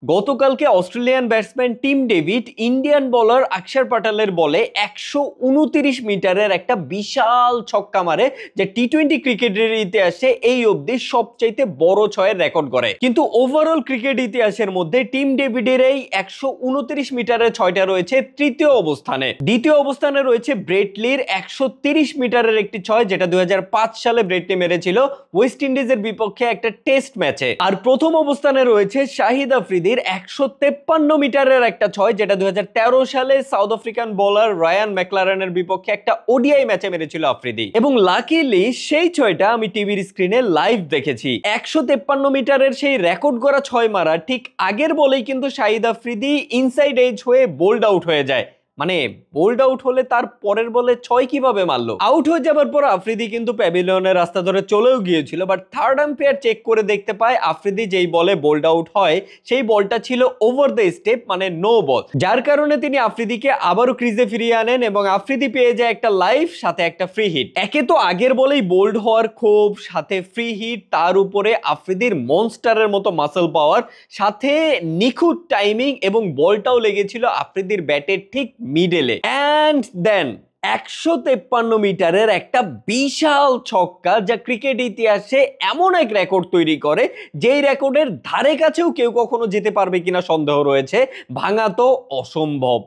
গতকালকে Australian batsman Tim David Indian bowler আকসার পাটালের বলে 129 মিটারের একটা বিশাল ছক্কা মারে, যা টি-20 ক্রিকেটের ইতিহাসে এই অবধি সবচাইতে বড় ছয়ের রেকর্ড করে। কিন্তু ওভারঅল ক্রিকেট ইতিহাসের মধ্যে টিম ডেভিডের এই 129 মিটারের ছয়টা রয়েছে তৃতীয় অবস্থানে। দ্বিতীয় অবস্থানে রয়েছে ব্রেট লির 130 মিটারের একটি ছয়, যেটা 2005 সালে ব্রেট লি মেরেছিল ওয়েস্ট ইন্ডিজের বিপক্ষে একটা টেস্ট ম্যাচে। আর প্রথম অবস্থানে রয়েছে শাহিদ আফ্রিদির 153 মিটারের একটা ছয়, যেটা 2013 সালে সাউথ আফ্রিকান বোলার রায়ান ম্যাকলারেনের বিপক্ষে একটা ওডিআই ম্যাচে মেরেছিল আফ্রিদি। এবং লাকিলি সেই ছয়টা আমি টিভির স্ক্রিনে লাইভ দেখেছি। 153 মিটারের সেই রেকর্ড করা ছয় মারা ঠিক আগের বলেই কিন্তু শাহিদ আফ্রিদি ইনসাইড এজ হয়ে বোল্ড আউট হয়ে যায়। মানে বোল্ড আউট হলে তার পরের বলে ছয় কিভাবে মারলো? আউট হয়ে যাবার পর আফ্রিদি কিন্তু প্যাভিলিয়নের রাস্তা ধরে চলেও গিয়েছিল, বাট থার্ড আম্পায়ার চেক করে দেখতে পায় আফ্রিদি যেই বলে বোল্ড আউট হয় সেই বলটা ছিল ওভার দ্য স্টেপ, মানে নো বল। যার কারণে তিনি আফ্রিদিকে আবারও ক্রিজে ফিরিয়ে আনেন এবং আফ্রিদি পেয়ে যায় একটা লাইফ, সাথে একটা ফ্রি হিট। একে তো আগের বলেই বোল্ড হওয়ার ক্ষোভ, সাথে ফ্রি হিট, তার উপরে আফ্রিদির মনস্টারের মতো মাসল পাওয়ার, সাথে নিখুঁত টাইমিং এবং বলটাও লেগেছিল আফ্রিদির ব্যাটের ঠিক মিডলে। অ্যান্ড দেন 153 মিটারের একটা বিশাল ছক্কা, যা ক্রিকেট ইতিহাসে এমন এক রেকর্ড তৈরি করে যেই রেকর্ডের ধারে কাছেও কেউ কখনো যেতে পারবে কিনা সন্দেহ রয়েছে। ভাঙা তো অসম্ভব।